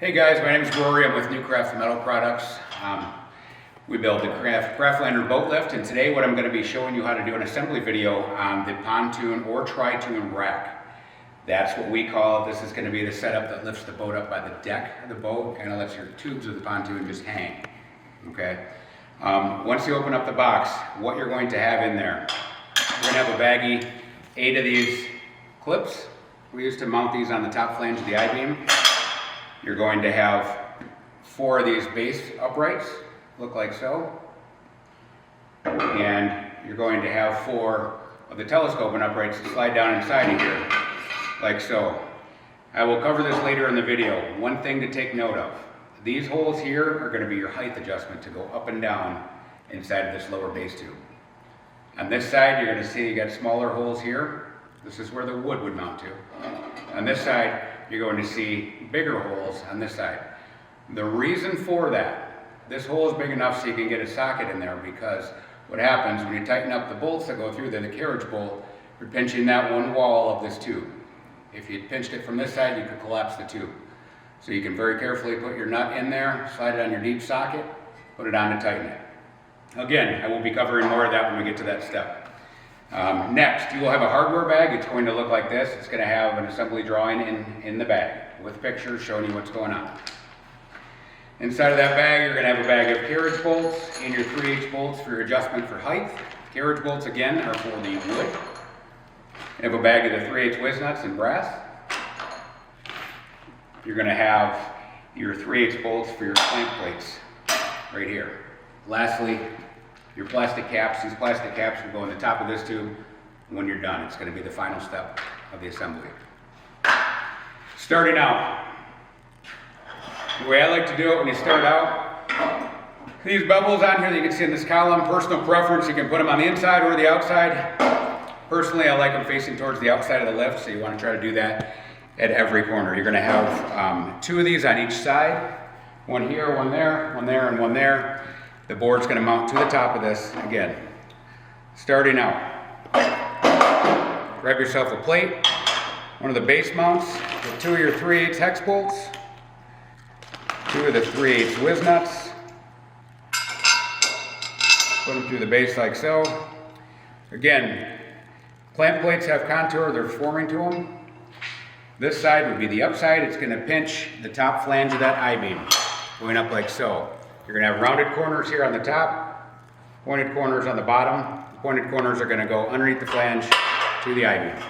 Hey guys, my name is Rory. I'm with New Craft Metal Products. We build the Craftlander boat lift, and today what I'm going to be showing you how to do an assembly video on the pontoon or tri-toon rack. That's what we call it. This is going to be the setup that lifts the boat up by the deck of the boat, kind of lets your tubes of the pontoon just hang. Okay. Once you open up the box, what you're going to have in there, we're going to have a baggie, 8 of these clips. We used to mount these on the top flange of the I-beam. You're going to have 4 of these base uprights, look like so. And you're going to have 4 of the telescoping uprights that slide down inside of here, like so. I will cover this later in the video. One thing to take note of, these holes here are going to be your height adjustment to go up and down inside of this lower base tube. On this side, you're going to see you got smaller holes here. This is where the wood would mount to. On this side, you're going to see bigger holes on this side. The reason for that, this hole is big enough so you can get a socket in there, because what happens when you tighten up the bolts that go through there, the carriage bolt, you're pinching that one wall of this tube. If you pinched it from this side, you could collapse the tube. So you can very carefully put your nut in there, slide it on your deep socket, put it on to tighten it. Again, I will be covering more of that when we get to that step. Next, you will have a hardware bag. It's going to look like this. It's going to have an assembly drawing in the bag with pictures showing you what's going on. Inside of that bag, you're going to have a bag of carriage bolts and your 3/8 bolts for your adjustment for height. Carriage bolts, again, are for the wood. You have a bag of the 3/8 whiz nuts and brass. You're going to have your 3/8 bolts for your clamp plates right here. Lastly, your plastic caps. These plastic caps will go in the top of this tube when you're done. It's going to be the final step of the assembly. Starting out, the way I like to do it when you start out, these bubbles on here that you can see in this column, personal preference, you can put them on the inside or the outside. Personally, I like them facing towards the outside of the lift, so you want to try to do that at every corner. You're going to have 2 of these on each side, one here, one there, one there, and one there. The board's going to mount to the top of this. Again, starting out, grab yourself a plate, one of the base mounts, with 2 of your 3/8 hex bolts, 2 of the 3/8 whiz nuts, put them through the base like so. Again, clamp plates have contour, they're forming to them. This side would be the upside. It's going to pinch the top flange of that I-beam, going up like so. You're going to have rounded corners here on the top, pointed corners on the bottom. The pointed corners are going to go underneath the flange to the I-beam.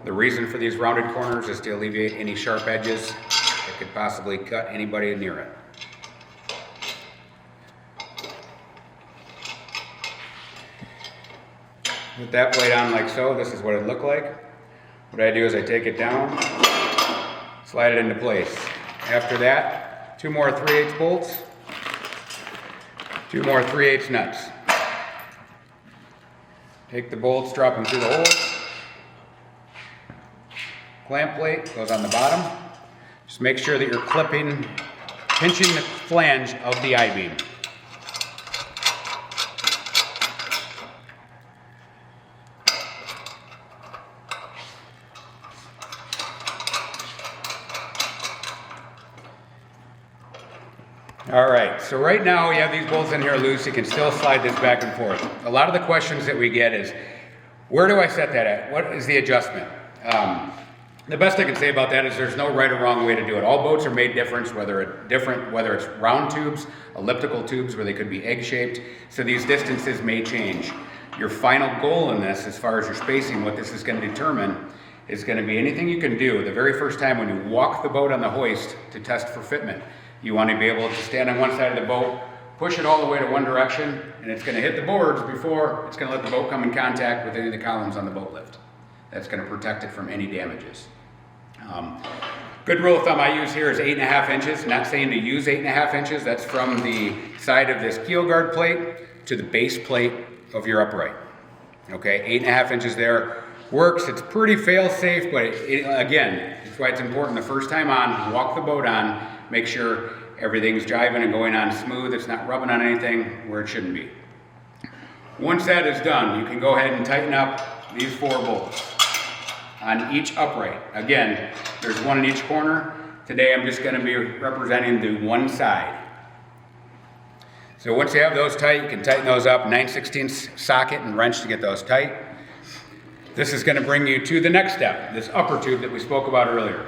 The reason for these rounded corners is to alleviate any sharp edges that could possibly cut anybody near it. With that plate on like so, this is what it looked like. What I do is I take it down, slide it into place. After that, 2 more 3/8 bolts, 2 more 3/8 nuts. Take the bolts, drop them through the holes. Clamp plate goes on the bottom. Just make sure that you're pinching the flange of the I-beam. All right, so right now we have these bolts in here loose. You can still slide this back and forth. A lot of the questions that we get is, where do I set that at? What is the adjustment? The best I can say about that is there's no right or wrong way to do it. All boats are made different, whether it's round tubes, elliptical tubes where they could be egg-shaped, so these distances may change. Your final goal in this, as far as your spacing, what this is going to determine, is going to be anything you can do the very first time when you walk the boat on the hoist to test for fitment. You want to be able to stand on one side of the boat, push it all the way to one direction, and it's going to hit the boards before it's going to let the boat come in contact with any of the columns on the boat lift. That's going to protect it from any damages. Good rule of thumb I use here is 8.5 inches. Not saying to use 8.5 inches. That's from the side of this keel guard plate to the base plate of your upright. Okay, 8.5 inches there works. It's pretty fail-safe, but again, that's why it's important the first time on, walk the boat on, make sure everything's jiving and going on smooth. It's not rubbing on anything where it shouldn't be. Once that is done, you can go ahead and tighten up these 4 bolts on each upright. Again, there's one in each corner. Today I'm just going to be representing the one side. So once you have those tight, you can tighten those up, 9/16 socket and wrench to get those tight. This is going to bring you to the next step, this upper tube that we spoke about earlier.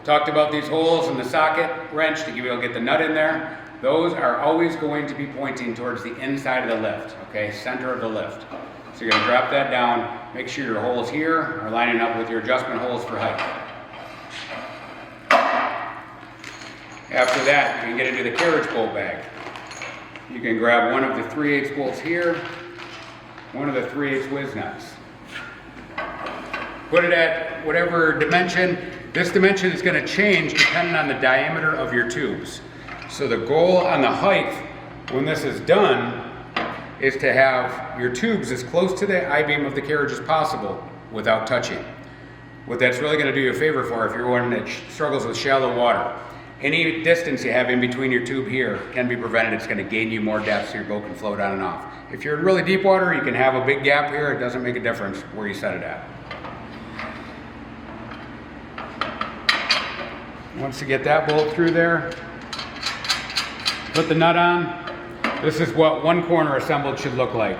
Talked about these holes in the socket wrench to be able to get the nut in there. Those are always going to be pointing towards the inside of the lift, okay, center of the lift. So you're going to drop that down, make sure your holes here are lining up with your adjustment holes for height. After that, you can get into the carriage bolt bag. You can grab one of the 3/8 bolts here, one of the 3/8 whiz nuts. Put it at whatever dimension. This dimension is going to change depending on the diameter of your tubes. So the goal on the height, when this is done, is to have your tubes as close to the I-beam of the carriage as possible without touching. What that's really going to do you a favor for if you're one that struggles with shallow water. Any distance you have in between your tube here can be prevented. It's going to gain you more depth so your boat can float on and off. If you're in really deep water, you can have a big gap here. It doesn't make a difference where you set it at. Once you get that bolt through there, put the nut on. This is what one corner assembled should look like.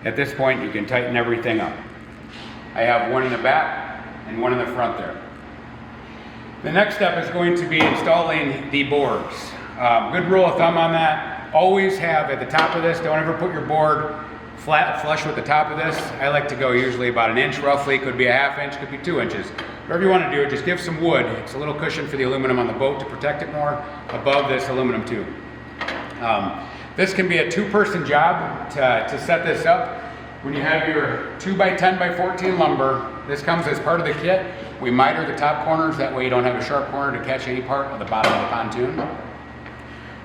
At this point, you can tighten everything up. I have one in the back and one in the front there. The next step is going to be installing the boards. Good rule of thumb on that, always have at the top of this, don't ever put your board flat flush with the top of this. I like to go usually about 1 inch roughly, could be 1/2 inch, could be 2 inches. Whatever you want to do, just give some wood. It's a little cushion for the aluminum on the boat to protect it more above this aluminum tube. This can be a 2-person job to set this up. When you have your 2x10x14 lumber, this comes as part of the kit. We miter the top corners, that way you don't have a sharp corner to catch any part of the bottom of the pontoon.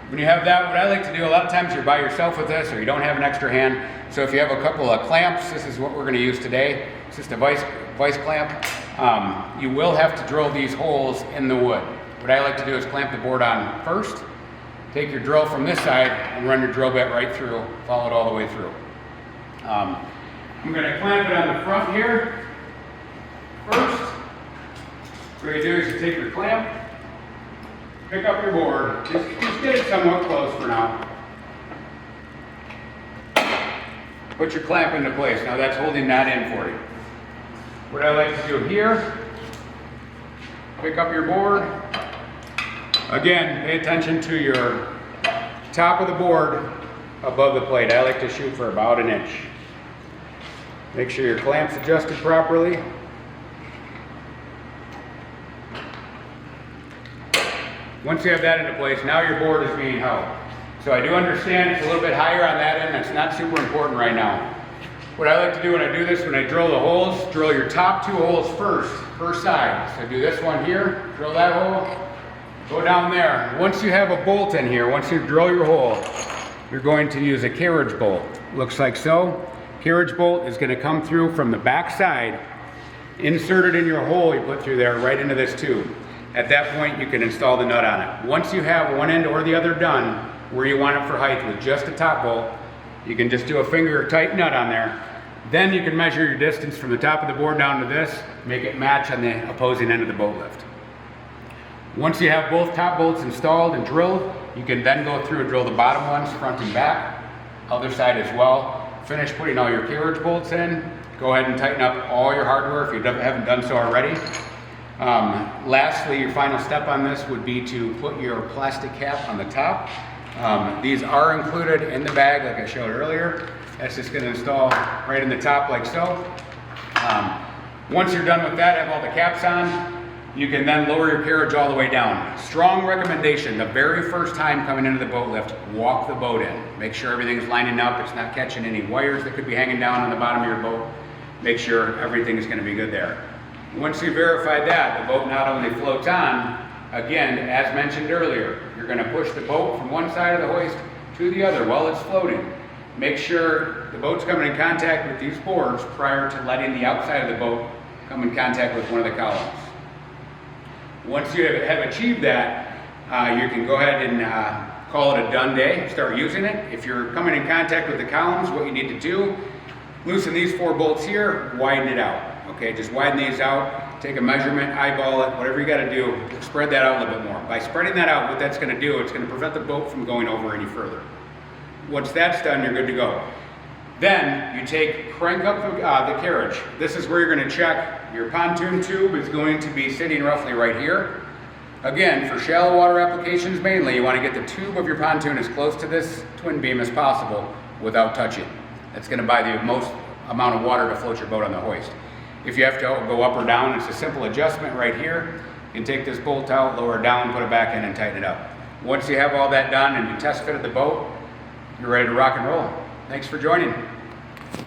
When you have that, what I like to do, a lot of times you're by yourself with this or you don't have an extra hand. So if you have a couple of clamps, this is what we're going to use today. It's just a vice clamp. You will have to drill these holes in the wood. What I like to do is clamp the board on first, take your drill from this side and run your drill bit right through, follow it all the way through. I'm going to clamp it on the front here first. What you do is you take your clamp, pick up your board, just get it somewhat close for now. Put your clamp into place. Now that's holding that in for you. What I like to do here, pick up your board. Again, pay attention to your top of the board above the plate. I like to shoot for about 1 inch. Make sure your clamp's adjusted properly. Once you have that into place, now your board is being held. So I do understand it's a little bit higher on that end. It's not super important right now. What I like to do when I do this, when I drill the holes, drill your top 2 holes first, per side. So do this one here, drill that hole, go down there. Once you have a bolt in here, once you drill your hole, you're going to use a carriage bolt. Looks like so. Carriage bolt is going to come through from the back side, insert it in your hole you put through there, right into this tube. At that point, you can install the nut on it. Once you have one end or the other done, where you want it for height with just a top bolt, you can just do a finger tight nut on there. Then you can measure your distance from the top of the board down to this, make it match on the opposing end of the boat lift. Once you have both top bolts installed and drilled, you can then go through and drill the bottom ones, front and back, other side as well. Finish putting all your carriage bolts in. Go ahead and tighten up all your hardware if you haven't done so already. Lastly, your final step on this would be to put your plastic cap on the top. These are included in the bag like I showed earlier. That's just going to install right in the top like so. Once you're done with that, have all the caps on, you can then lower your carriage all the way down. Strong recommendation, the very first time coming into the boat lift, walk the boat in. Make sure everything's lining up, it's not catching any wires that could be hanging down on the bottom of your boat. Make sure everything is going to be good there. Once you verify that, the boat not only floats on, again, as mentioned earlier, you're going to push the boat from one side of the hoist to the other while it's floating. Make sure the boat's coming in contact with these boards prior to letting the outside of the boat come in contact with one of the columns. Once you have achieved that, you can go ahead and call it a done day, start using it. If you're coming in contact with the columns, what you need to do, loosen these 4 bolts here, widen it out. Okay, just widen these out. take a measurement, eyeball it, whatever you got to do, spread that out a little bit more. By spreading that out, what that's going to do, it's going to prevent the boat from going over any further. Once that's done, you're good to go. Then you crank up the carriage. This is where you're going to check your pontoon tube is going to be sitting roughly right here. Again, for shallow water applications mainly, you want to get the tube of your pontoon as close to this twin beam as possible without touching. That's going to buy the most amount of water to float your boat on the hoist. If you have to go up or down, it's a simple adjustment right here. You can take this bolt out, lower it down, put it back in and tighten it up. Once you have all that done and you test fitted the boat, you're ready to rock and roll. Thanks for joining.